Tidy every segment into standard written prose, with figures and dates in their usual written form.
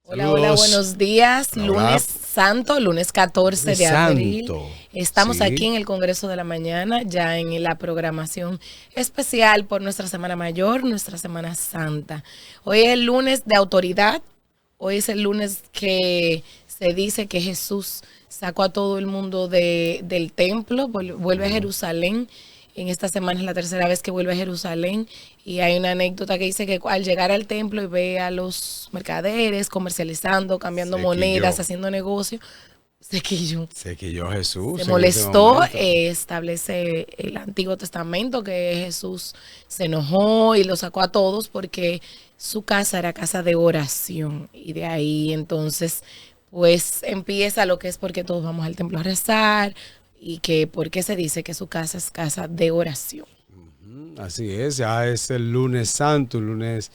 Hola, hola, Saludos. buenos días. Hola, Lunes hola. Santo, lunes 14 Lunes de abril. Santo. Estamos aquí Sí. en el Congreso de la Mañana, ya en la programación especial por nuestra Semana Mayor, nuestra Semana Santa. Hoy es el lunes de autoridad. Hoy es el lunes que se dice que Jesús sacó a todo el mundo del templo, vuelve a Jerusalén. En esta semana es la tercera vez que vuelve a Jerusalén y hay una anécdota que dice que al llegar al templo y ve a los mercaderes comercializando, cambiando Se monedas, quilló. haciendo negocio, se quilló, Se quilló se Jesús en ese molestó, momento. establece el Antiguo Testamento que Jesús se enojó y lo sacó a todos porque su casa era casa de oración y de ahí entonces pues empieza lo que es porque todos vamos al templo a rezar y que porque se dice que su casa es casa de oración. Así es, ya es el lunes santo, un lunes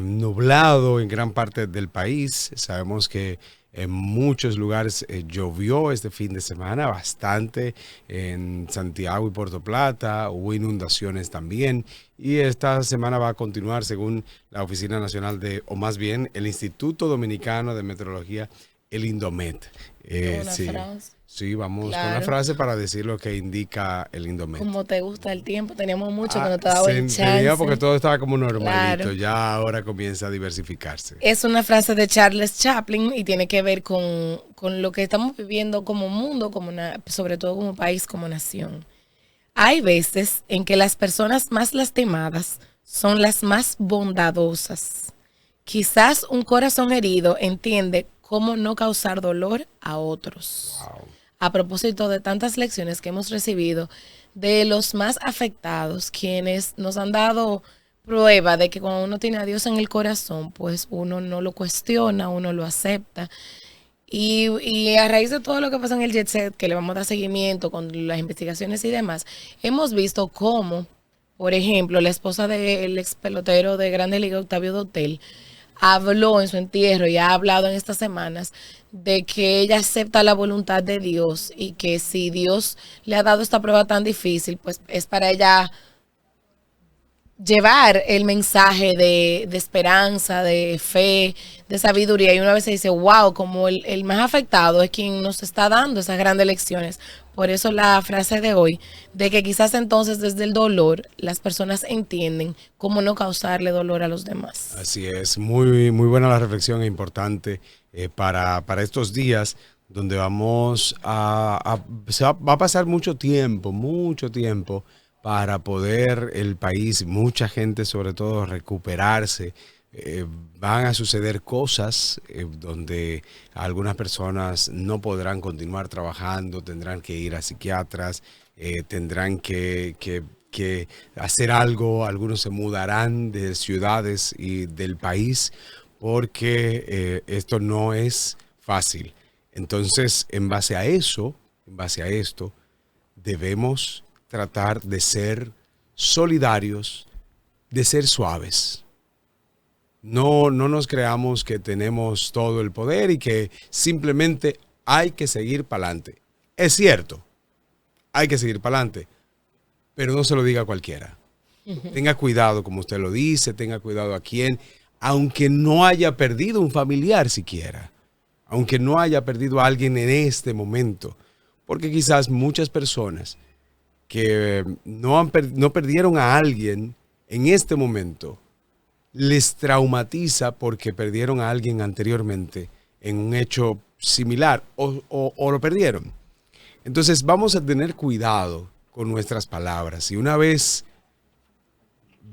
nublado en gran parte del país. Sabemos que en muchos lugares llovió este fin de semana bastante en Santiago y Puerto Plata, hubo inundaciones también y esta semana va a continuar según la Oficina Nacional o más bien el Instituto Dominicano de Meteorología, el Indomet. Una Sí, frase. sí, vamos con la Claro. frase para decir lo que indica el Indomet. Como te gusta el tiempo, teníamos mucho que no te daba el Tenía porque chance. todo estaba como normalito, Claro. ya ahora comienza a diversificarse. Es una frase de Charles Chaplin y tiene que ver con lo que estamos viviendo como mundo, sobre todo como país, como nación. Hay veces en que las personas más lastimadas son las más bondadosas. Quizás un corazón herido entiende cómo no causar dolor a otros. Wow. A propósito de tantas lecciones que hemos recibido de los más afectados, quienes nos han dado prueba de que cuando uno tiene a Dios en el corazón, pues uno no lo cuestiona, uno lo acepta. Y a raíz de todo lo que pasa en el Jet Set, que le vamos a dar seguimiento con las investigaciones y demás, hemos visto cómo, por ejemplo, la esposa del ex pelotero de Grande Liga, Octavio Dotel, habló en su entierro y ha hablado en estas semanas de que ella acepta la voluntad de Dios y que si Dios le ha dado esta prueba tan difícil, pues es para ella llevar el mensaje de esperanza, de fe, de sabiduría. Y una vez se dice, wow, como el más afectado es quien nos está dando esas grandes lecciones. Por eso la frase de hoy, de que quizás entonces desde el dolor las personas entienden cómo no causarle dolor a los demás. Así es, muy, muy buena la reflexión e importante para estos días donde va a pasar mucho tiempo para poder el país, mucha gente sobre todo recuperarse. Van a suceder cosas donde algunas personas no podrán continuar trabajando, tendrán que ir a psiquiatras, tendrán que hacer algo, algunos se mudarán de ciudades y del país porque esto no es fácil. Entonces, en base a esto, debemos tratar de ser solidarios, de ser suaves. No nos creamos que tenemos todo el poder y que simplemente hay que seguir para adelante. Es cierto, hay que seguir para adelante, pero no se lo diga a cualquiera. Tenga cuidado, como usted lo dice, tenga cuidado a quien, aunque no haya perdido un familiar siquiera, aunque no haya perdido a alguien en este momento, porque quizás muchas personas que no perdieron a alguien en este momento, les traumatiza porque perdieron a alguien anteriormente en un hecho similar o lo perdieron. Entonces vamos a tener cuidado con nuestras palabras. Y una vez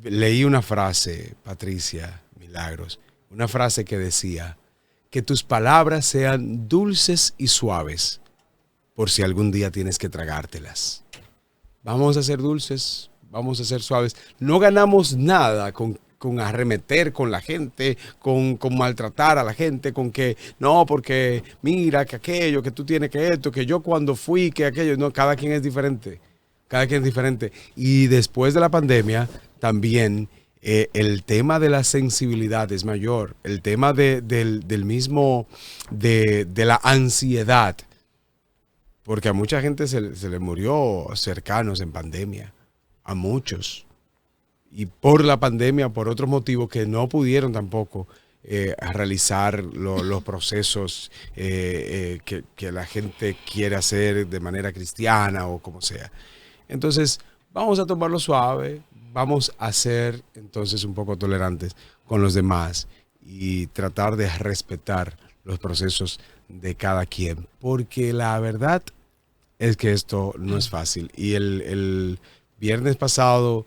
leí una frase, Patricia Milagros, una frase que decía, que tus palabras sean dulces y suaves, por si algún día tienes que tragártelas. Vamos a ser dulces, vamos a ser suaves. No ganamos nada con arremeter con la gente, con maltratar a la gente, con que no, porque mira que aquello, que tú tienes que esto, que yo cuando fui, que aquello. No, cada quien es diferente. Cada quien es diferente. Y después de la pandemia, también el tema de la sensibilidad es mayor. El tema del mismo, de la ansiedad. Porque a mucha gente se le murió cercanos en pandemia. A muchos. Y por la pandemia, por otros motivos que no pudieron tampoco a realizar los procesos que la gente quiere hacer de manera cristiana o como sea. Entonces, vamos a tomarlo suave, vamos a ser entonces un poco tolerantes con los demás y tratar de respetar los procesos de cada quien, porque la verdad es que esto no es fácil. Y el viernes pasado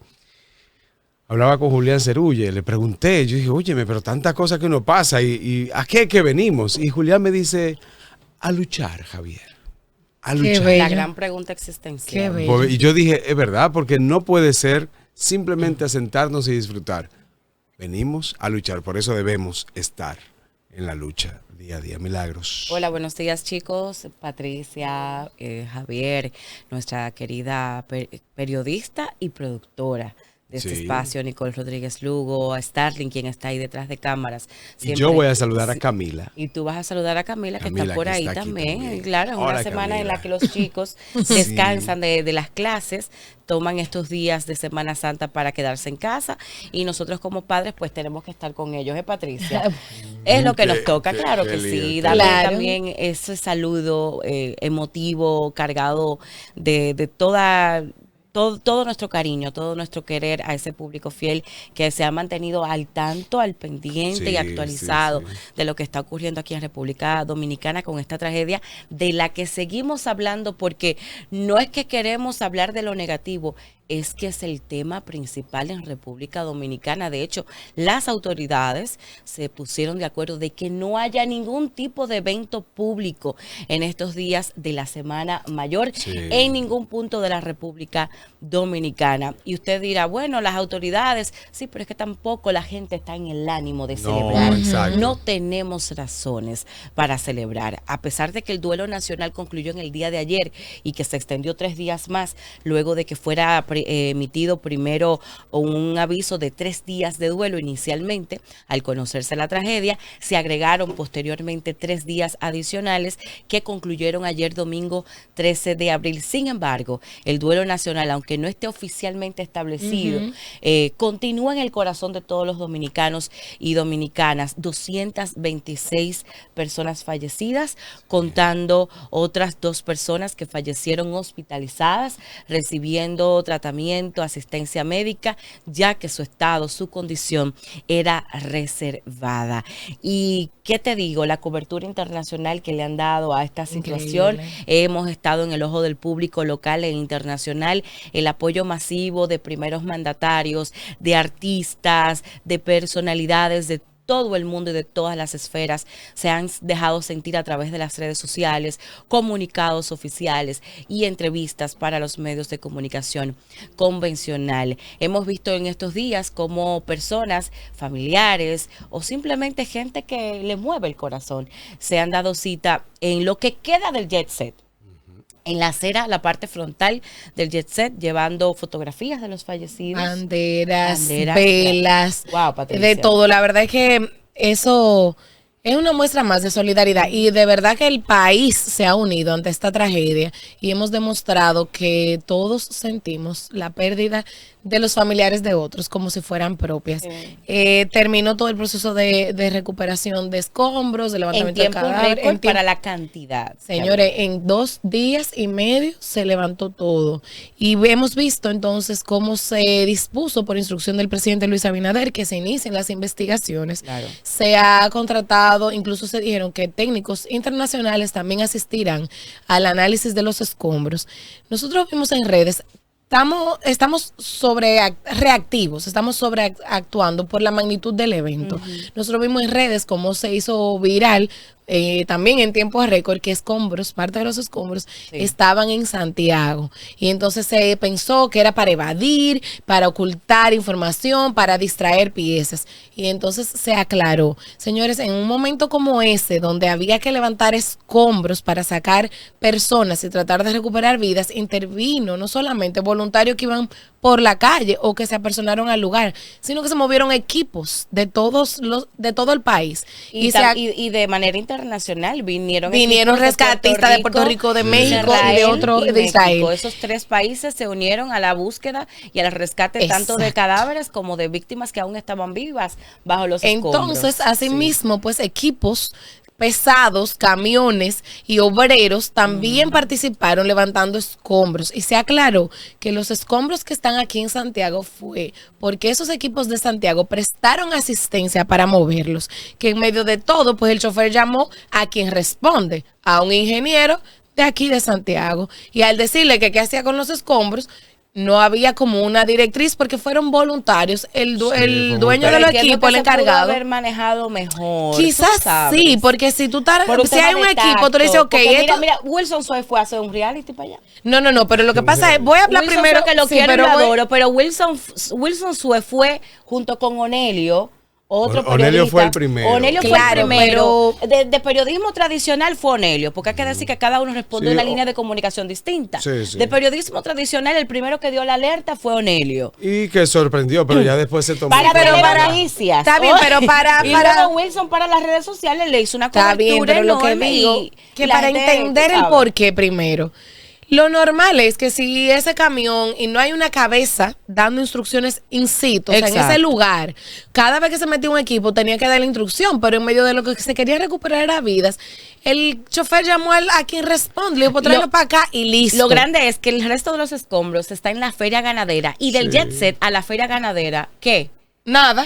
hablaba con Julián Cerulle, le pregunté, yo dije, óyeme, pero tantas cosas que uno pasa, ¿y a qué que venimos? Y Julián me dice, a luchar, Javier. A luchar. La gran pregunta existencial. Y yo dije, es verdad, porque no puede ser simplemente a sentarnos y disfrutar. Venimos a luchar, por eso debemos estar en la lucha día a día. Milagros. Hola, buenos días, chicos. Patricia, Javier, nuestra querida periodista y productora de este espacio, Nicole Rodríguez Lugo, a Starling, quien está ahí detrás de cámaras. Siempre, y yo voy a saludar a Camila. Y tú vas a saludar a Camila que está por ahí también. Claro, es una semana en la que los chicos descansan de las clases, toman estos días de Semana Santa para quedarse en casa y nosotros como padres pues tenemos que estar con ellos, Patricia? Es lo que nos toca, claro que sí. Darle también ese saludo emotivo, cargado de todo nuestro cariño, todo nuestro querer a ese público fiel que se ha mantenido al tanto, al pendiente y actualizado de lo que está ocurriendo aquí en República Dominicana con esta tragedia de la que seguimos hablando, porque no es que queremos hablar de lo negativo, es que es el tema principal en República Dominicana. De hecho, las autoridades se pusieron de acuerdo de que no haya ningún tipo de evento público en estos días de la Semana Mayor en ningún punto de la República Dominicana. Y usted dirá, bueno, las autoridades, sí, pero es que tampoco la gente está en el ánimo de celebrar. No tenemos razones para celebrar. A pesar de que el duelo nacional concluyó en el día de ayer y que se extendió 3 días más, luego de que fuera emitido primero un aviso de 3 días de duelo inicialmente, al conocerse la tragedia, se agregaron posteriormente 3 días adicionales que concluyeron ayer domingo 13 de abril. Sin embargo, el duelo nacional, aunque no esté oficialmente establecido, continúa en el corazón de todos los dominicanos y dominicanas. 226 personas fallecidas, contando otras 2 personas que fallecieron hospitalizadas, recibiendo tratamiento, asistencia médica, ya que su estado, su condición era reservada. Y ¿qué te digo? La cobertura internacional que le han dado a esta situación, hemos estado en el ojo del público local e internacional, el apoyo masivo de primeros mandatarios, de artistas, de personalidades, de todo el mundo y de todas las esferas se han dejado sentir a través de las redes sociales, comunicados oficiales y entrevistas para los medios de comunicación convencional. Hemos visto en estos días cómo personas, familiares o simplemente gente que le mueve el corazón se han dado cita en lo que queda del jet set. En la acera, la parte frontal del jet set, llevando fotografías de los fallecidos. Banderas, velas, de todo. La verdad es que eso es una muestra más de solidaridad y de verdad que el país se ha unido ante esta tragedia y hemos demostrado que todos sentimos la pérdida de los familiares de otros como si fueran propias. Terminó todo el proceso de recuperación de escombros, de levantamiento de cadáver. En tiempo para la cantidad. Señores, en 2 días y medio se levantó todo. Y hemos visto entonces cómo se dispuso por instrucción del presidente Luis Abinader que se inicien las investigaciones. Se ha contratado, incluso se dijeron que técnicos internacionales también asistirán al análisis de los escombros. Nosotros vimos en redes, estamos reactivos, estamos sobreactuando por la magnitud del evento. Nosotros vimos en redes cómo se hizo viral, también en tiempo récord, que escombros, parte de los escombros estaban en Santiago. Y entonces se pensó que era para evadir, para ocultar información, para distraer piezas. Y entonces se aclaró. Señores, en un momento como ese, donde había que levantar escombros para sacar personas y tratar de recuperar vidas, intervino no solamente voluntarios que iban por la calle o que se apersonaron al lugar, sino que se movieron equipos de todo el país. Y de manera internacional internacional. Vinieron rescatistas de Puerto Rico, de México y de otro de Israel. Esos 3 países se unieron a la búsqueda y al rescate tanto de cadáveres como de víctimas que aún estaban vivas bajo los escombros. Entonces, asimismo, pues equipos pesados, camiones y obreros también participaron levantando escombros, y se aclaró que los escombros que están aquí en Santiago fue porque esos equipos de Santiago prestaron asistencia para moverlos, que en medio de todo pues el chofer llamó a quien responde, a un ingeniero de aquí de Santiago, y al decirle que qué hacía con los escombros, no había como una directriz porque fueron voluntarios. El dueño del equipo, el encargado. Pudo haber manejado mejor. Quizás sí, porque si tú estás, si hay un equipo, tú le dices, ok, mira, Wilson Sue fue a hacer un reality para allá. No, pero lo que pasa es, voy a hablar Wilson primero. Que lo quiero y lo adoro, pero Wilson Sue fue junto con Onelio. Onelio fue el primero. Onelio fue el primero. De periodismo tradicional fue Onelio, porque hay que decir que cada uno responde a una línea de comunicación distinta. Sí. De periodismo tradicional, el primero que dio la alerta fue Onelio. Y que sorprendió, pero ya después se tomó. Para noticias. Está bien, pero y luego Wilson para las redes sociales le hizo una cobertura. Está bien, pero lo que digo, que para entender el porqué primero. Lo normal es que si ese camión y no hay una cabeza dando instrucciones in situ, o sea, en ese lugar, cada vez que se metía un equipo tenía que dar la instrucción, pero en medio de lo que se quería recuperar era vidas, el chofer llamó a quien responde, le dijo, pues tráelo para acá y listo. Lo grande es que el resto de los escombros está en la feria ganadera y del jet set a la feria ganadera, ¿qué? Nada.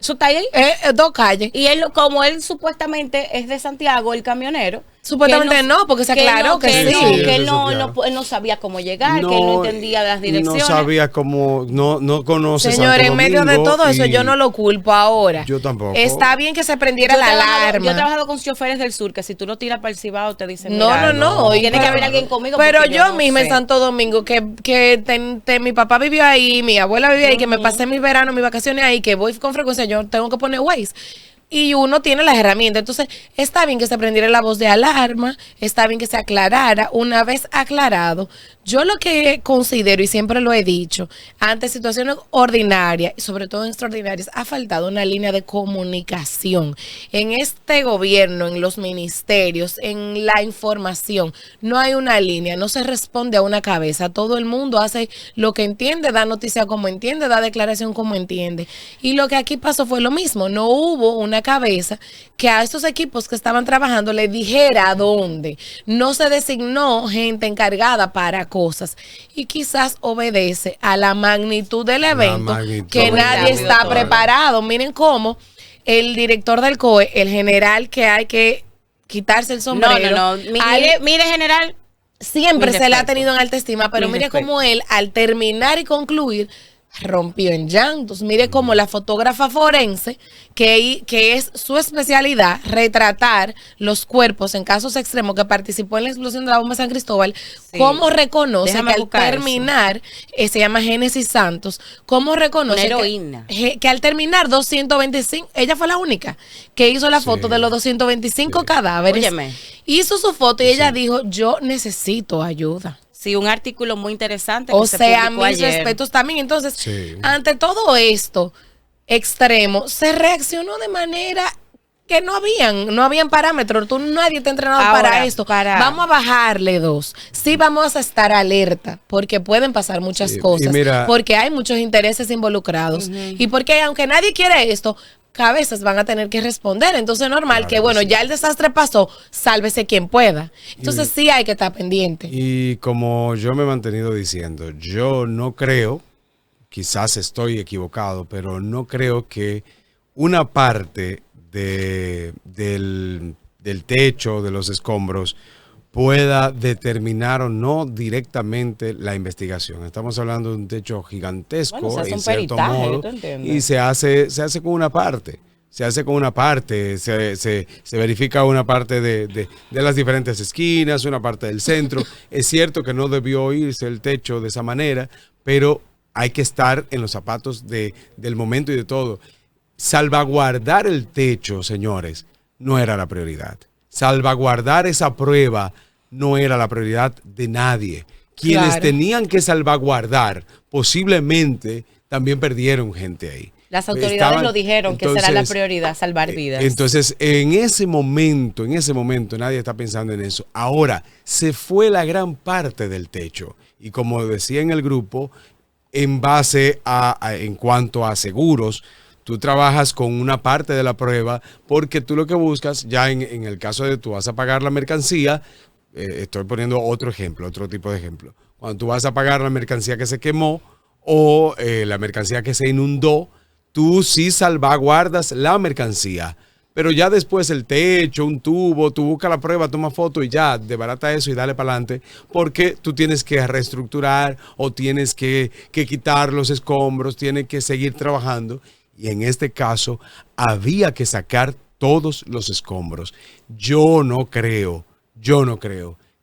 Eso está ahí. 2 calles. Y él, como él supuestamente es de Santiago, el camionero. Supuestamente no, porque se aclaró que sí. Que él no sabía cómo llegar, que él no entendía las direcciones. No sabía cómo, no conoce Señores, en medio de todo eso yo no lo culpo ahora. Yo tampoco. Está bien que se prendiera la alarma. Yo he trabajado con choferes del sur, que si tú lo tiras para el Cibao te dicen, no. Tiene que haber alguien conmigo. Pero yo misma en Santo Domingo, mi papá vivió ahí, mi abuela vivía ahí, que me pasé mis veranos, mis vacaciones ahí, que voy con frecuencia, yo tengo que poner Waze. Y uno tiene las herramientas. Entonces, está bien que se prendiera la voz de alarma, está bien que se aclarara. Una vez aclarado, yo lo que considero, y siempre lo he dicho, ante situaciones ordinarias, y sobre todo extraordinarias, ha faltado una línea de comunicación. En este gobierno, en los ministerios, en la información, no hay una línea, no se responde a una cabeza. Todo el mundo hace lo que entiende, da noticia como entiende, da declaración como entiende. Y lo que aquí pasó fue lo mismo. No hubo una cabeza que a estos equipos que estaban trabajando le dijera a dónde. No se designó gente encargada para cosas, y quizás obedece a la magnitud del evento, que nadie está preparado. Miren cómo el director del COE, el general, que hay que quitarse el sombrero. No. Mire, general, siempre se le ha tenido en alta estima, pero mire cómo él, al terminar y concluir, rompió en llantos. Mire cómo la fotógrafa forense, que es su especialidad, retratar los cuerpos en casos extremos, que participó en la explosión de la bomba de San Cristóbal, cómo reconoce que al terminar, se llama Génesis Santos, cómo reconoce que al terminar 225, ella fue la única que hizo la foto de los 225 cadáveres. Óyeme. Hizo su foto y ella dijo, yo necesito ayuda. Sí, un artículo muy interesante. O sea, mis respetos también. Entonces, ante todo esto extremo, se reaccionó de manera que no habían parámetros. Nadie te ha entrenado para esto. Vamos a bajarle 2. Sí, vamos a estar alerta, porque pueden pasar muchas cosas. Porque hay muchos intereses involucrados. Y porque aunque nadie quiere esto, cabezas van a tener que responder. Entonces es normal que ya el desastre pasó, sálvese quien pueda. Entonces sí hay que estar pendiente. Y como yo me he mantenido diciendo, yo no creo, quizás estoy equivocado, pero no creo que una parte del techo, de los escombros, pueda determinar o no directamente la investigación. Estamos hablando de un techo gigantesco, en cierto modo, y se hace con una parte. Se hace con una parte, se verifica una parte de las diferentes esquinas, una parte del centro. Es cierto que no debió irse el techo de esa manera, pero hay que estar en los zapatos del momento y de todo. Salvaguardar el techo, señores, no era la prioridad. Salvaguardar esa prueba no era la prioridad de nadie. Quienes tenían que salvaguardar posiblemente también perdieron gente ahí. Las autoridades lo dijeron, entonces, que será la prioridad, salvar vidas. Entonces, en ese momento, nadie está pensando en eso. Ahora, se fue la gran parte del techo. Y como decía en el grupo, en cuanto a seguros, tú trabajas con una parte de la prueba porque tú lo que buscas, ya en el caso de tú vas a pagar la mercancía, estoy poniendo otro tipo de ejemplo. Cuando tú vas a pagar la mercancía que se quemó o la mercancía que se inundó, tú sí salvaguardas la mercancía, pero ya después el techo, un tubo, tú buscas la prueba, toma foto y ya, desbarata eso y dale para adelante, porque tú tienes que reestructurar o tienes que quitar los escombros, tienes que seguir trabajando. Y en este caso, había que sacar todos los escombros. Yo no creo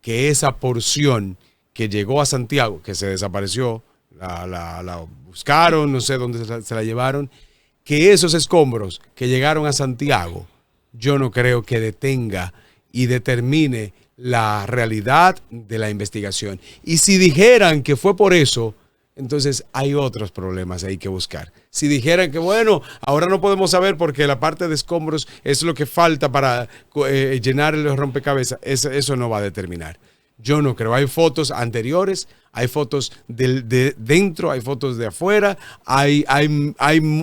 que esa porción que llegó a Santiago, que se desapareció, la buscaron, no sé dónde se la llevaron, que esos escombros que llegaron a Santiago, yo no creo que detenga y determine la realidad de la investigación. Y si dijeran que fue por eso, entonces hay otros problemas ahí que buscar. Si dijeran que bueno, ahora no podemos saber porque la parte de escombros es lo que falta para llenar el rompecabezas, eso no va a determinar. Yo no creo. Hay fotos anteriores, hay fotos de dentro, hay fotos de afuera, hay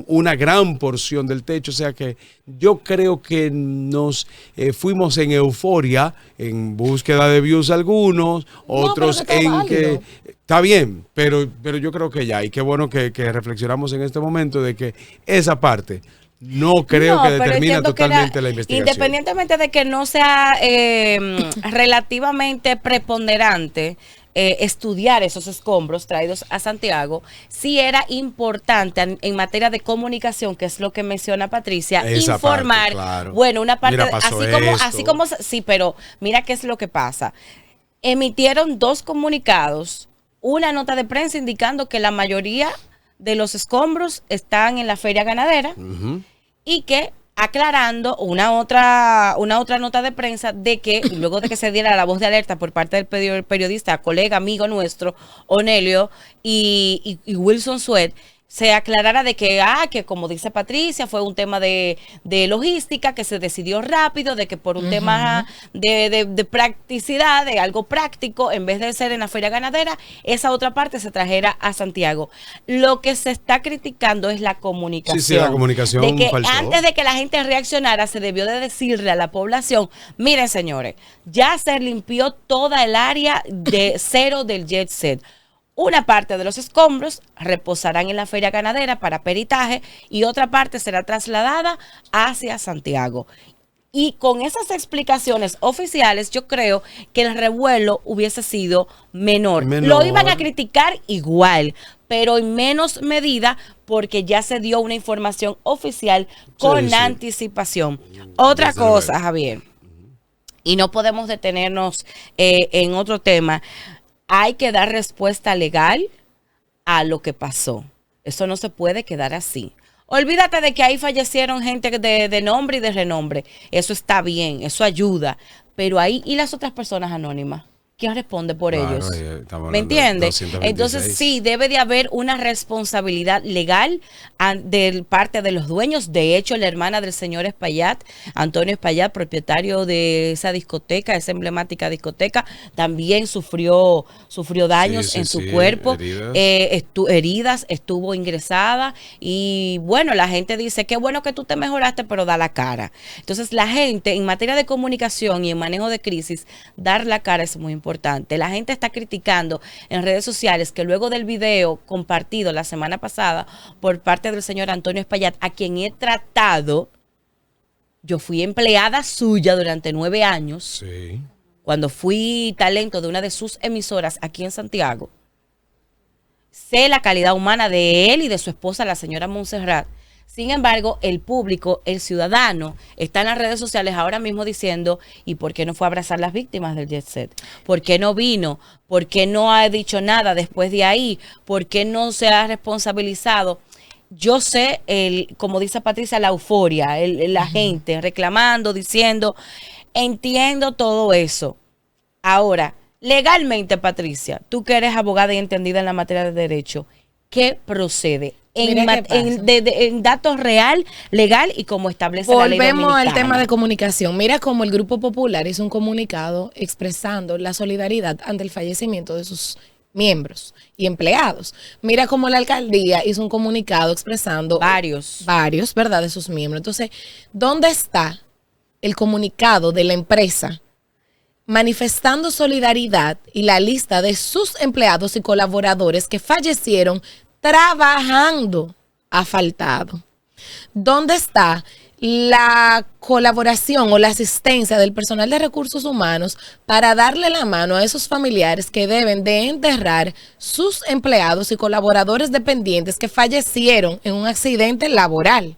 una gran porción del techo. O sea que yo creo que nos fuimos en euforia, en búsqueda de views algunos, otros en que... Está bien, pero yo creo que ya, y qué bueno que reflexionamos en este momento de que esa parte... No creo que determina totalmente la investigación. Independientemente de que no sea relativamente preponderante estudiar esos escombros traídos a Santiago, sí era importante en materia de comunicación, que es lo que menciona Patricia, esa informar. Parte, claro. Bueno, una parte, mira, así como, sí, pero mira qué es lo que pasa. Emitieron 2 comunicados, una nota de prensa indicando que la mayoría de los escombros están en la feria ganadera y que aclarando una otra nota de prensa de que luego de que se diera la voz de alerta por parte del periodista, colega, amigo nuestro, Onelio y Wilson Suet, se aclarara de que como dice Patricia, fue un tema de logística que se decidió rápido, de que por un tema de practicidad, de algo práctico, en vez de ser en la feria ganadera, esa otra parte se trajera a Santiago. Lo que se está criticando es la comunicación. Sí, la comunicación de que faltó. Antes de que la gente reaccionara, se debió de decirle a la población, miren señores, ya se limpió toda el área de cero del jet set. Una parte de los escombros reposarán en la feria ganadera para peritaje y otra parte será trasladada hacia Santiago. Y con esas explicaciones oficiales, yo creo que el revuelo hubiese sido menor. Lo iban a criticar igual, pero en menos medida porque ya se dio una información oficial con anticipación. Otra cosa, Javier, y no podemos detenernos en otro tema. Hay que dar respuesta legal a lo que pasó. Eso no se puede quedar así. Olvídate de que ahí fallecieron gente de nombre y de renombre. Eso está bien, eso ayuda. Pero ahí, ¿y las otras personas anónimas? ¿Quién responde por ellos? ¿Me entiendes? Entonces sí, debe de haber una responsabilidad legal de parte de los dueños. De hecho, la hermana del señor Espaillat, Antonio Espaillat, propietario de esa discoteca, esa emblemática discoteca, también sufrió daños en su cuerpo, heridas, estuvo ingresada y bueno, la gente dice, qué bueno que tú te mejoraste, pero da la cara. Entonces la gente en materia de comunicación y en manejo de crisis, dar la cara es muy importante. La gente está criticando en redes sociales que luego del video compartido la semana pasada por parte del señor Antonio Espaillat, a quien he tratado, yo fui empleada suya durante 9 años, sí, cuando fui talento de una de sus emisoras aquí en Santiago. Sé la calidad humana de él y de su esposa, la señora Montserrat. Sin embargo, el público, el ciudadano, está en las redes sociales ahora mismo diciendo, ¿y por qué no fue a abrazar las víctimas del jet set? ¿Por qué no vino? ¿Por qué no ha dicho nada después de ahí? ¿Por qué no se ha responsabilizado? Yo sé, como dice Patricia, la euforia, la gente reclamando, diciendo, entiendo todo eso. Ahora, legalmente, Patricia, tú que eres abogada y entendida en la materia de derecho, ¿qué procede? en datos real, legal y como establece la ley dominicana. Volvemos al tema de comunicación. Mira cómo el Grupo Popular hizo un comunicado expresando la solidaridad ante el fallecimiento de sus miembros y empleados. Mira cómo la alcaldía hizo un comunicado expresando varios, ¿verdad?, de sus miembros. Entonces, ¿dónde está el comunicado de la empresa manifestando solidaridad y la lista de sus empleados y colaboradores que fallecieron trabajando asfaltado? ¿Dónde está la colaboración o la asistencia del personal de recursos humanos para darle la mano a esos familiares que deben de enterrar sus empleados y colaboradores dependientes que fallecieron en un accidente laboral?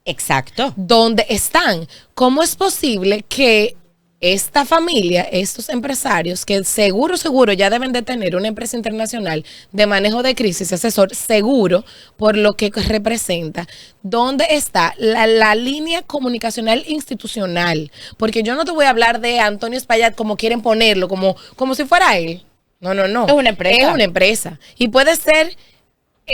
Exacto. ¿Dónde están? ¿Cómo es posible que esta familia, estos empresarios, que seguro ya deben de tener una empresa internacional de manejo de crisis, asesor seguro por lo que representa, ¿dónde está la línea comunicacional institucional? Porque yo no te voy a hablar de Antonio Espaillat como quieren ponerlo, como si fuera él. No. Es una empresa. Es una empresa. Y puede ser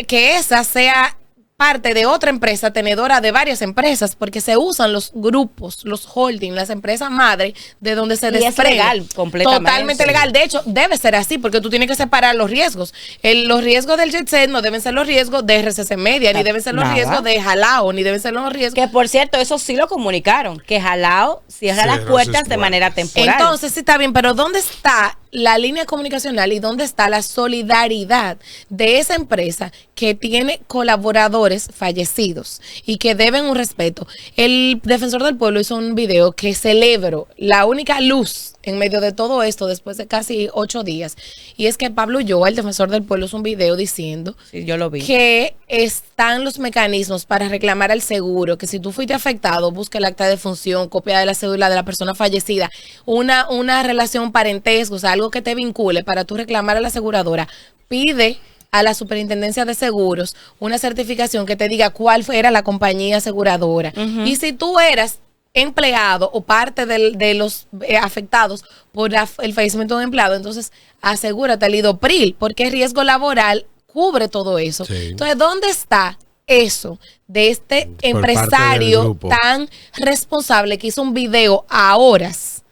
que esa sea parte de otra empresa tenedora de varias empresas, porque se usan los grupos, los holding, las empresas madre, de donde se desprende. Es legal, completamente. Totalmente legal. De hecho, debe ser así, porque tú tienes que separar los riesgos. Los riesgos del Jet Set no deben ser los riesgos de RCC Media, ni deben ser los riesgos de Jalao, ni deben ser los riesgos. Que por cierto, eso sí lo comunicaron, que Jalao cierra las puertas de manera temporal. Entonces, sí está bien, pero ¿dónde está la línea comunicacional y dónde está la solidaridad de esa empresa que tiene colaboradores fallecidos y que deben un respeto? El defensor del pueblo hizo un video que celebro la única luz en medio de todo esto después de casi 8 días, y es que Pablo Ulloa, el defensor del pueblo, hizo un video diciendo yo lo vi, que están los mecanismos para reclamar al seguro, que si tú fuiste afectado, busca el acta de defunción, copia de la cédula de la persona fallecida, una relación parentesco, o sea, algo que te vincule para tú reclamar a la aseguradora. Pide a la Superintendencia de Seguros una certificación que te diga cuál era la compañía aseguradora. Y si tú eras empleado o parte de los afectados por el fallecimiento de un empleado, entonces asegúrate el IDOPRIL, porque el riesgo laboral cubre todo eso. Sí. Entonces, ¿dónde está eso de este empresario tan responsable que hizo un video a horas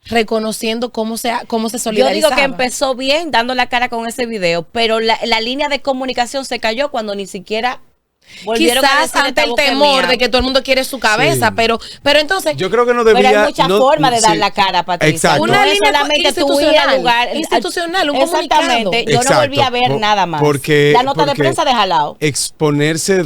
reconociendo cómo se solidarizaba? Yo digo que empezó bien dando la cara con ese video, pero la línea de comunicación se cayó cuando ni siquiera quizás ante el temor de que todo el mundo quiere su cabeza, sí. pero entonces yo creo que no debería. Pero hay muchas formas de dar la cara, Patricia. Exacto. Una línea solamente institucional, institucional, un exactamente. Comunicado. Yo no volví a ver nada más. La nota de prensa de Jalao. Exponerse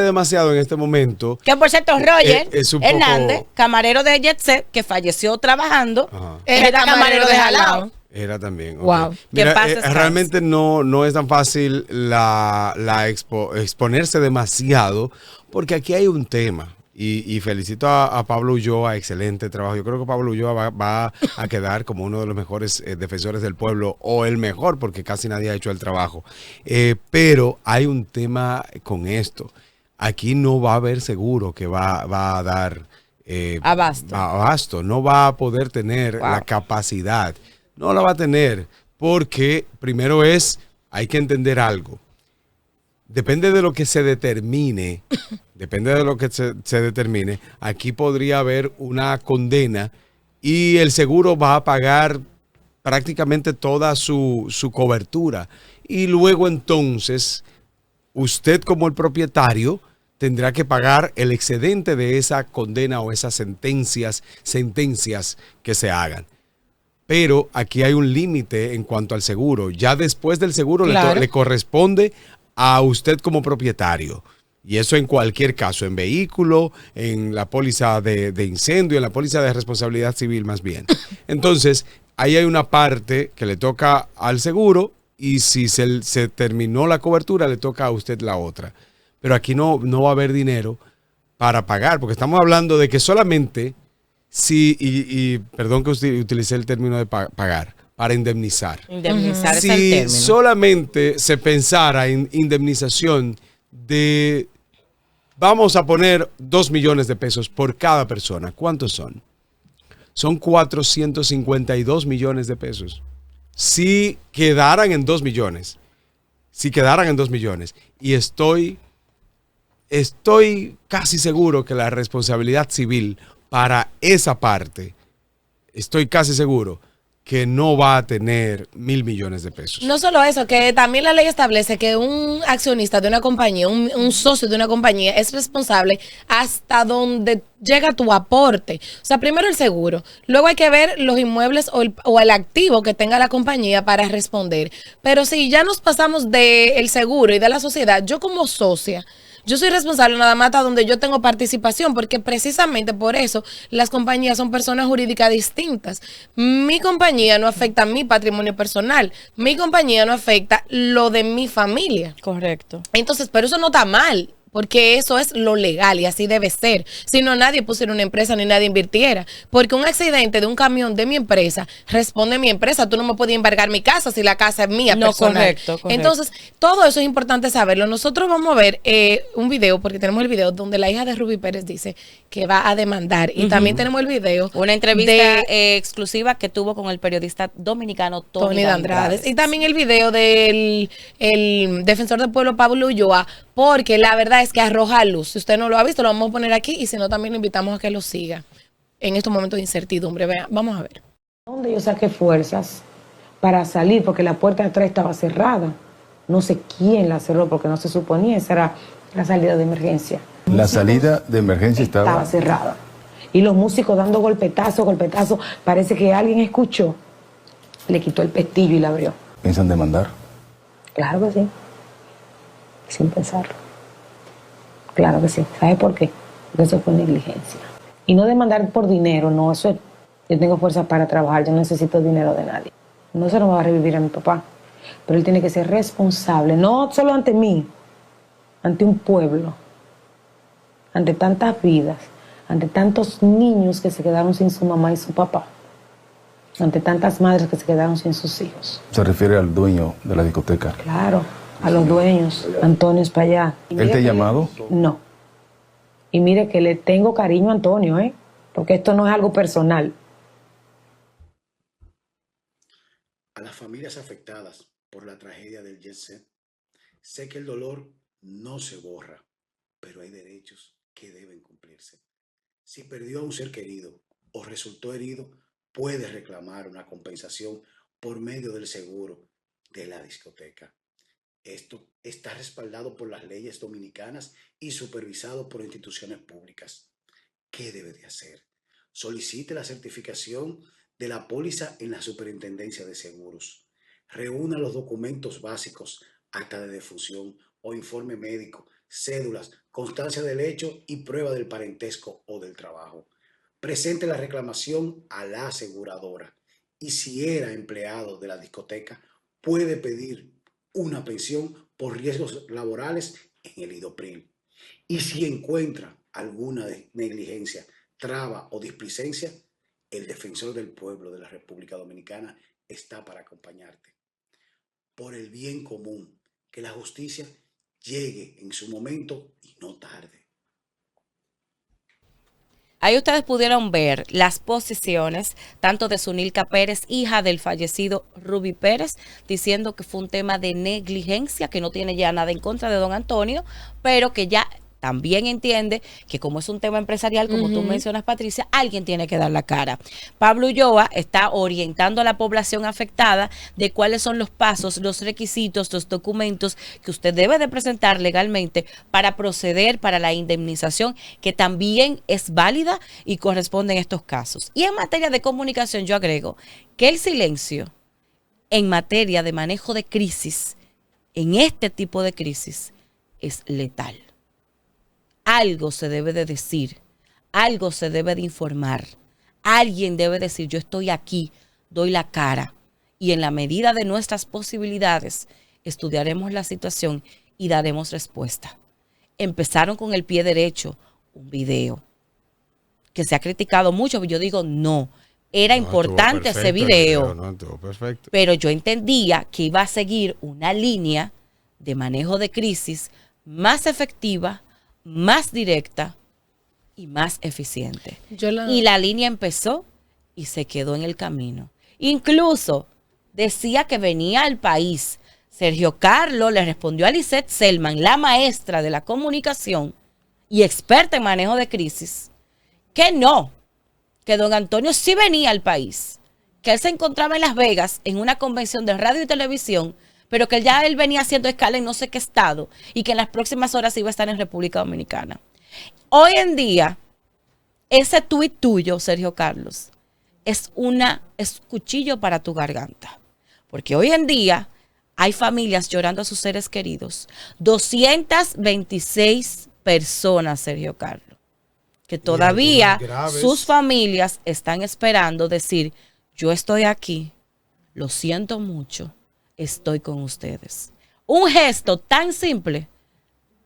demasiado en este momento. Que por cierto, Roger Hernández, camarero de Jet Set, que falleció trabajando, era camarero de Jalao. Era también. Wow. Mira, realmente no es tan fácil exponerse demasiado, porque aquí hay un tema. Y felicito a Pablo Ulloa, excelente trabajo. Yo creo que Pablo Ulloa va a quedar como uno de los mejores defensores del pueblo, o el mejor, porque casi nadie ha hecho el trabajo. Pero hay un tema con esto. Aquí no va a haber seguro que va a dar abasto. No va a poder tener la capacidad. No la va a tener, porque primero hay que entender algo. Depende de lo que se determine, aquí podría haber una condena y el seguro va a pagar prácticamente toda su cobertura. Y luego entonces, usted como el propietario tendrá que pagar el excedente de esa condena o esas sentencias que se hagan. Pero aquí hay un límite en cuanto al seguro. Ya después del seguro le corresponde a usted como propietario. Y eso en cualquier caso, en vehículo, en la póliza de incendio, en la póliza de responsabilidad civil más bien. Entonces, ahí hay una parte que le toca al seguro y si se terminó la cobertura, le toca a usted la otra. Pero aquí no va a haber dinero para pagar, porque estamos hablando de que solamente... Sí, y perdón que utilicé el término de pagar, para indemnizar. Indemnizar es el si término. Solamente se pensara en indemnización de, vamos a poner 2 millones de pesos por cada persona, ¿cuántos son? Son 452 millones de pesos. Si quedaran en 2 millones, si quedaran en 2 millones. Y estoy casi seguro que la responsabilidad civil para esa parte, estoy casi seguro que no va a tener 1.000 millones de pesos. No solo eso, que también la ley establece que un accionista de una compañía, un socio de una compañía, es responsable hasta donde llega tu aporte. O sea, primero el seguro, luego hay que ver los inmuebles o el activo que tenga la compañía para responder. Pero si ya nos pasamos del seguro y de la sociedad, yo como socia, yo soy responsable nada más hasta donde yo tengo participación, porque precisamente por eso las compañías son personas jurídicas distintas. Mi compañía no afecta mi patrimonio personal, mi compañía no afecta lo de mi familia. Correcto. Entonces, pero eso no está mal, porque eso es lo legal y así debe ser. Si no, nadie pusiera una empresa ni nadie invirtiera. Porque un accidente de un camión de mi empresa, responde mi empresa. Tú no me puedes embargar mi casa si la casa es mía, personal. Correcto. Entonces, todo eso es importante saberlo. Nosotros vamos a ver un video, porque tenemos el video donde la hija de Ruby Pérez dice que va a demandar. Y también tenemos el video. Una entrevista exclusiva que tuvo con el periodista dominicano Tony Andrade. Y también el video del el defensor del pueblo Pablo Ulloa, porque la verdad es que arroja luz. Si usted no lo ha visto, lo vamos a poner aquí, y si no, también lo invitamos a que lo siga en estos momentos de incertidumbre. Vean, vamos a ver. ¿Dónde yo saqué fuerzas para salir? Porque la puerta de atrás estaba cerrada. No sé quién la cerró, porque no se suponía esa era la salida de emergencia. La salida de emergencia estaba cerrada. Y los músicos dando golpetazos. Parece que alguien escuchó, le quitó el pestillo y la abrió. ¿Piensan demandar? Claro que sí. Sin pensarlo. Claro que sí. ¿Sabe por qué? Porque eso fue negligencia. Y no demandar por dinero, no, eso es, yo tengo fuerza para trabajar, yo no necesito dinero de nadie. No se lo va a revivir a mi papá, pero él tiene que ser responsable, no solo ante mí, ante un pueblo, ante tantas vidas, ante tantos niños que se quedaron sin su mamá y su papá, ante tantas madres que se quedaron sin sus hijos. ¿Se refiere al dueño de la discoteca? Claro. A los dueños, Antonio es para allá. ¿Él te ha llamado? No. Y mire que le tengo cariño a Antonio, porque esto no es algo personal. A las familias afectadas por la tragedia del Jet Set, sé que el dolor no se borra, pero hay derechos que deben cumplirse. Si perdió a un ser querido o resultó herido, puede reclamar una compensación por medio del seguro de la discoteca. Esto está respaldado por las leyes dominicanas y supervisado por instituciones públicas. ¿Qué debe de hacer? Solicite la certificación de la póliza en la Superintendencia de Seguros. Reúna los documentos básicos, acta de defunción o informe médico, cédulas, constancia del hecho y prueba del parentesco o del trabajo. Presente la reclamación a la aseguradora. Y si era empleado de la discoteca, puede pedir una pensión por riesgos laborales en el IDOPRIL. Y si encuentra alguna negligencia, traba o displicencia, el defensor del pueblo de la República Dominicana está para acompañarte. Por el bien común, que la justicia llegue en su momento y no tarde. Ahí ustedes pudieron ver las posiciones tanto de Sunilka Pérez, hija del fallecido Ruby Pérez, diciendo que fue un tema de negligencia, que no tiene ya nada en contra de don Antonio, pero que ya también entiende que como es un tema empresarial, como tú mencionas, Patricia, alguien tiene que dar la cara. Pablo Ulloa está orientando a la población afectada de cuáles son los pasos, los requisitos, los documentos que usted debe de presentar legalmente para proceder para la indemnización, que también es válida y corresponde en estos casos. Y en materia de comunicación, yo agrego que el silencio en materia de manejo de crisis, en este tipo de crisis, es letal. Algo se debe de decir, algo se debe de informar, alguien debe decir, yo estoy aquí, doy la cara, y en la medida de nuestras posibilidades estudiaremos la situación y daremos respuesta. Empezaron con el pie derecho, un video que se ha criticado mucho, pero yo digo no, era importante ese video, pero yo entendía que iba a seguir una línea de manejo de crisis más efectiva, más directa y más eficiente. Y la línea empezó y se quedó en el camino. Incluso decía que venía al país Sergio Carlos le respondió a Lisette Selman, la maestra de la comunicación y experta en manejo de crisis, que no, que don Antonio sí venía al país, que él se encontraba en Las Vegas en una convención de radio y televisión, pero que ya él venía haciendo escala en no sé qué estado y que en las próximas horas iba a estar en República Dominicana. Hoy en día, ese tuit tuyo, Sergio Carlos, es cuchillo para tu garganta. Porque hoy en día hay familias llorando a sus seres queridos. 226 personas, Sergio Carlos, que todavía sus familias están esperando decir, yo estoy aquí, lo siento mucho, estoy con ustedes. Un gesto tan simple,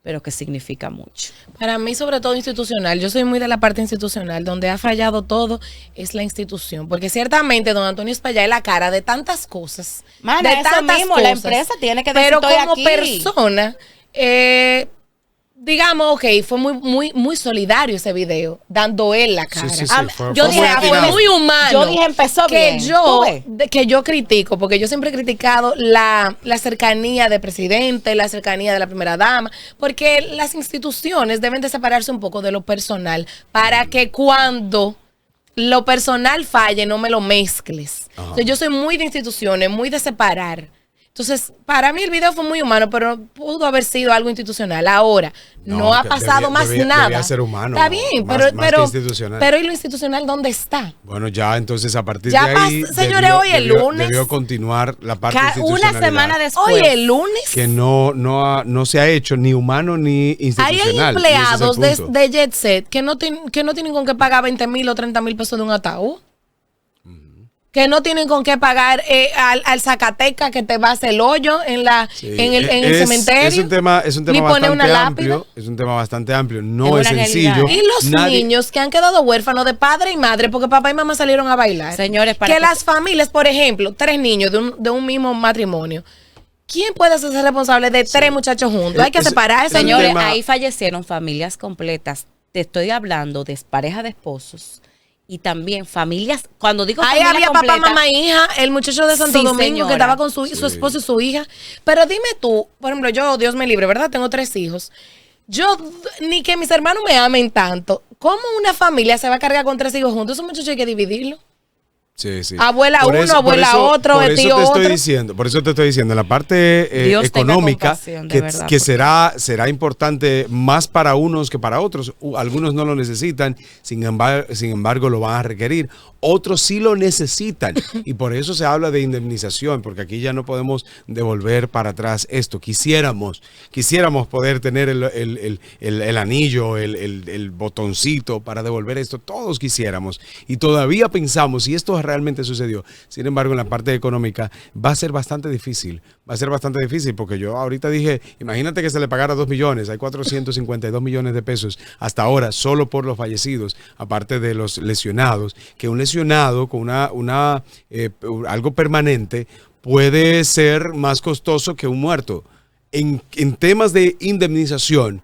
pero que significa mucho. Para mí, sobre todo institucional, yo soy muy de la parte institucional, donde ha fallado todo es la institución, porque ciertamente don Antonio Espaillat es la cara de tantas cosas. Mana, de eso tantas mismo, cosas, la empresa tiene que decir, pero estoy como aquí. persona, digamos, ok, fue muy solidario ese video, dando él la cara. Sí, Yo dije, fue muy humano. Yo dije, empezó que bien. que yo critico, porque yo siempre he criticado la cercanía del presidente, la cercanía de la primera dama, porque las instituciones deben de separarse un poco de lo personal, para que cuando lo personal falle, no me lo mezcles. Entonces, yo soy muy de instituciones, muy de separar. Entonces, para mí el video fue muy humano, pero pudo haber sido algo institucional. Ahora, no ha pasado nada. Debía ser humano. Está bien, más que institucional. pero ¿y lo institucional dónde está? Bueno, ya entonces a partir ya de ahí señores, hoy el lunes debió continuar la parte institucional. Una semana después. Hoy el lunes. Que no se ha hecho ni humano ni institucional. Hay empleados de Jet Set que no tienen con qué pagar 20,000 o 30,000 pesos de un ataúd. Que no tienen con qué pagar al Zacateca que te va a hacer el hoyo en el cementerio. Es un tema bastante amplio. Es un tema bastante amplio. No es sencillo. Y los niños que han quedado huérfanos de padre y madre porque papá y mamá salieron a bailar. Señores, que las familias, por ejemplo, 3 niños de un mismo matrimonio. ¿Quién puede hacerse responsable de 3 muchachos juntos? Hay que separar eso. Señores, ahí fallecieron familias completas. Te estoy hablando de pareja de esposos. Y también familias, cuando digo ahí familia había completa, papá, mamá, hija, el muchacho de Santo Domingo, señora, que estaba con su esposo y su hija. Pero dime tú, por ejemplo, yo, Dios me libre, ¿verdad? Tengo 3 hijos. Yo, ni que mis hermanos me amen tanto. ¿Cómo una familia se va a cargar con 3 hijos juntos? Esos muchachos hay que dividirlo. Sí, sí. Abuela uno, abuela otro, el tío otro. Por eso te estoy diciendo, la parte económica, que será importante más para unos que para otros. Algunos no lo necesitan, sin embargo lo van a requerir. Otros sí lo necesitan. Y por eso se habla de indemnización, porque aquí ya no podemos devolver para atrás esto. Quisiéramos poder tener el anillo, el botoncito para devolver esto. Todos quisiéramos. Y todavía pensamos, y esto realmente sucedió. Sin embargo, en la parte económica va a ser bastante difícil. Va a ser bastante difícil porque yo ahorita dije, imagínate que se le pagara 2 millones. Hay 452 millones de pesos hasta ahora solo por los fallecidos, aparte de los lesionados, que un lesionado con algo permanente puede ser más costoso que un muerto. En temas de indemnización,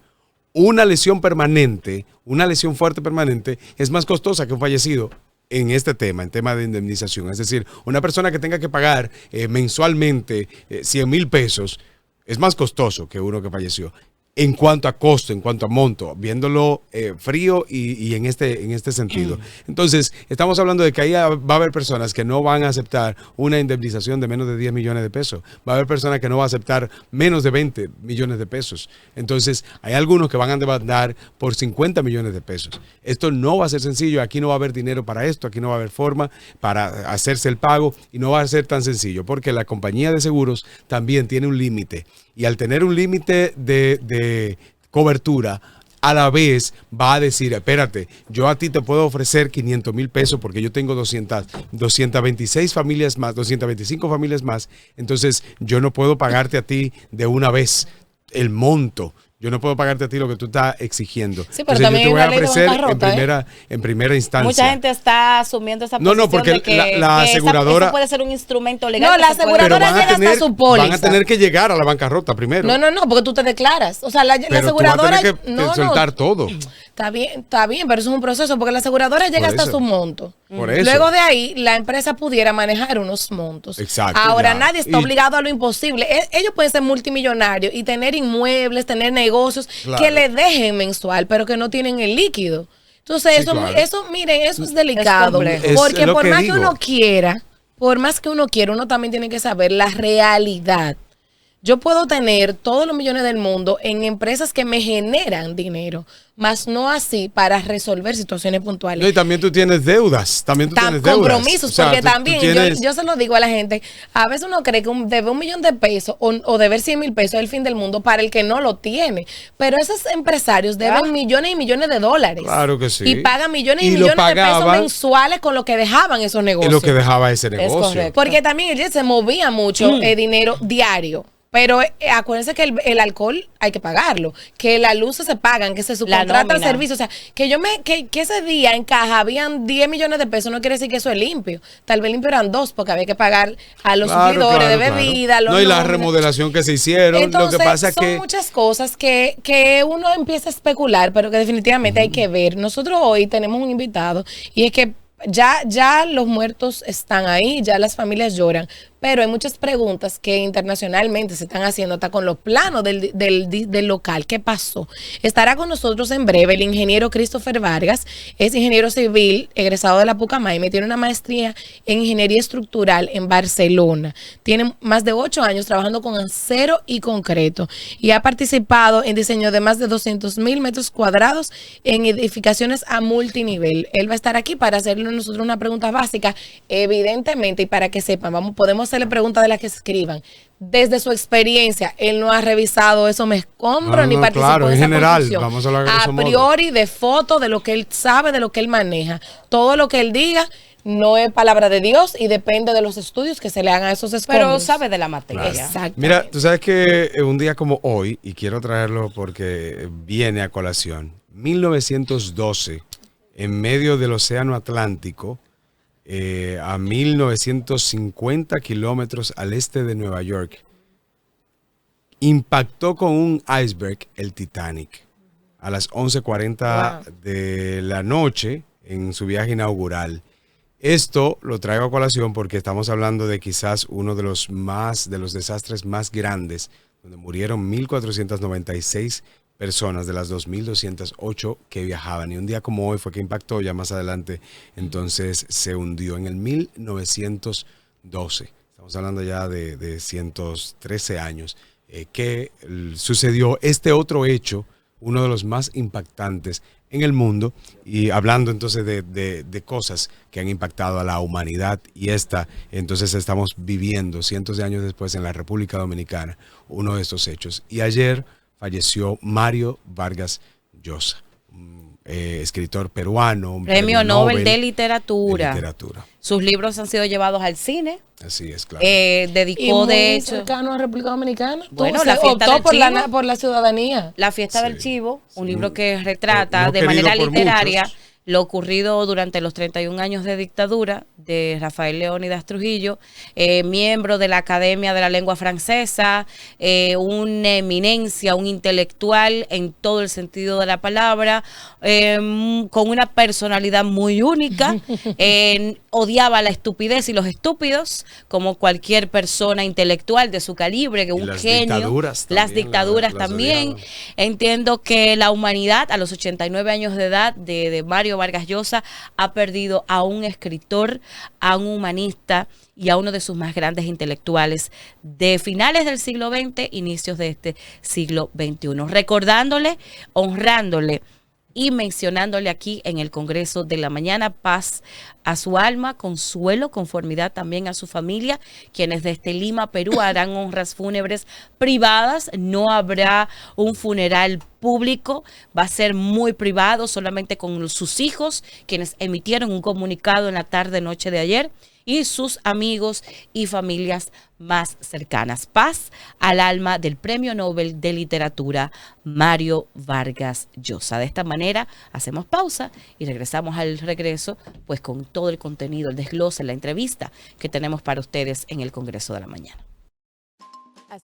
una lesión permanente, una lesión fuerte permanente, es más costosa que un fallecido en este tema, en tema de indemnización. Es decir, una persona que tenga que pagar mensualmente 100,000 pesos es más costoso que uno que falleció. En cuanto a costo, en cuanto a monto, viéndolo frío y en este sentido. Entonces, estamos hablando de que ahí va a haber personas que no van a aceptar una indemnización de menos de 10 millones de pesos. Va a haber personas que no van a aceptar menos de 20 millones de pesos. Entonces, hay algunos que van a demandar por 50 millones de pesos. Esto no va a ser sencillo. Aquí no va a haber dinero para esto. Aquí no va a haber forma para hacerse el pago y no va a ser tan sencillo porque la compañía de seguros también tiene un límite. Y al tener un límite de cobertura, a la vez va a decir, espérate, yo a ti te puedo ofrecer 500,000 pesos porque yo tengo 226 familias más, 225 familias más, entonces yo no puedo pagarte a ti de una vez el monto. Yo no puedo pagarte a ti lo que tú estás exigiendo. Sí, pero entonces yo te voy a ofrecer en primera instancia. Mucha gente está asumiendo esa posición porque de que la aseguradora eso puede ser un instrumento legal. No, la aseguradora llega hasta su póliza. Van a tener que llegar a la bancarrota primero. No, porque tú te declaras. O sea, la aseguradora... Tú vas a tener que soltar todo. Está bien, pero eso es un proceso, porque la aseguradora llega hasta su monto. Por eso. Luego de ahí, la empresa pudiera manejar unos montos. Exacto. Ahora, ya. nadie está obligado a lo imposible. Ellos pueden ser multimillonarios y tener inmuebles, tener negocios que le dejen mensual, pero que no tienen el líquido. Entonces, Sí, eso, claro. miren, eso es delicado. Porque lo por que más digo. que uno quiera, uno también tiene que saber la realidad. Yo puedo tener todos los millones del mundo en empresas que me generan dinero, más no así para resolver situaciones puntuales. No, y también tú tienes deudas. También tú tienes deudas. Compromisos, O sea, porque tú también tienes- yo se lo digo a la gente, a veces uno cree que deber 1 millón de pesos o deber 100 mil pesos es el fin del mundo para el que no lo tiene. Pero esos empresarios deben millones y millones de dólares. Claro que sí. Y pagan millones y Y lo millones de pesos pagaban- mensuales con lo que dejaban esos Es negocios. lo que dejaba ese negocio. correcto. Porque también el jet se movía mucho dinero diario. Pero acuérdense que el alcohol hay que pagarlo, que las luces se pagan, que se subcontrata el nómina. servicio. O sea, que ese día en caja habían 10 millones de pesos, no quiere decir que eso es limpio. Tal vez limpio eran 2, porque había que pagar a los suplidores de bebida. No, y la nóminas. remodelación que se hicieron. Entonces, lo que pasa es son que. muchas cosas que uno empieza a especular, pero que definitivamente hay que ver. Nosotros hoy tenemos un invitado y es que ya los muertos están ahí, ya las familias lloran, pero hay muchas preguntas que internacionalmente se están haciendo hasta con los planos del local. ¿Qué pasó? Estará con nosotros en breve el ingeniero Christopher Vargas, es ingeniero civil, egresado de la Pucamaima, tiene una maestría en ingeniería estructural en Barcelona. Tiene más de 8 años trabajando con acero y concreto y ha participado en diseño de más de 200,000 metros cuadrados en edificaciones a multinivel. Él va a estar aquí para hacerle a nosotros una pregunta básica, evidentemente, y para que sepan, podemos hacerle preguntas de las que se escriban. Desde su experiencia, él no ha revisado eso, me escombro, ni participó claro, en en esa general, construcción. vamos a hablar de A grosso modo. priori, de fotos, de lo que él sabe, de lo que él maneja. Todo lo que él diga no es palabra de Dios y depende de los estudios que se le hagan a esos escombros. Pero sabe de la materia. Exacto. Mira, tú sabes que un día como hoy, y quiero traerlo porque viene a colación, 1912, en medio del Océano Atlántico, a 1950 kilómetros al este de Nueva York, impactó con un iceberg el Titanic a las 11:40 de la noche en su viaje inaugural. Esto lo traigo a colación porque estamos hablando de quizás uno de los desastres más grandes, donde murieron 1,496 personas de las 2,208 que viajaban. Y un día como hoy fue que impactó, ya más adelante, entonces se hundió en el 1912. Estamos hablando ya de 113 años. Que sucedió este otro hecho, uno de los más impactantes en el mundo, y hablando entonces de cosas que han impactado a la humanidad, y entonces estamos viviendo cientos de años después en la República Dominicana uno de estos hechos. Y ayer falleció Mario Vargas Llosa, escritor peruano, un Premio Nobel de Literatura. de literatura. Sus libros han sido llevados al cine. Así es, claro. Dedicó, Y muy de hecho, cercano a República Dominicana. Bueno, Tú, la se fiesta optó del por chivo. por la ciudadanía. La Fiesta del Chivo, un libro que retrata no de querido manera por literaria muchos. lo ocurrido durante los 31 años de dictadura de Rafael Leónidas Trujillo, miembro de la Academia de la Lengua Francesa, una eminencia, un intelectual en todo el sentido de la palabra, con una personalidad muy única, odiaba la estupidez y los estúpidos, como cualquier persona intelectual de su calibre, que Y un las genio. dictaduras Las también, dictaduras las también. odiaba. Entiendo que la humanidad, a los 89 años de edad de Mario Vargas Llosa, ha perdido a un escritor, a un humanista y a uno de sus más grandes intelectuales de finales del siglo XX, inicios de este siglo XXI. Recordándole, honrándole y mencionándole aquí en el Congreso de la Mañana, paz a su alma, consuelo, conformidad también a su familia, quienes desde Lima, Perú, harán honras fúnebres privadas. No habrá un funeral público, va a ser muy privado, solamente con sus hijos, quienes emitieron un comunicado en la tarde-noche de ayer, y sus amigos y familias más cercanas. Paz al alma del Premio Nobel de Literatura Mario Vargas Llosa. De esta manera hacemos pausa y regresamos al regreso, pues con todo el contenido, el desglose, la entrevista que tenemos para ustedes en el Congreso de la Mañana.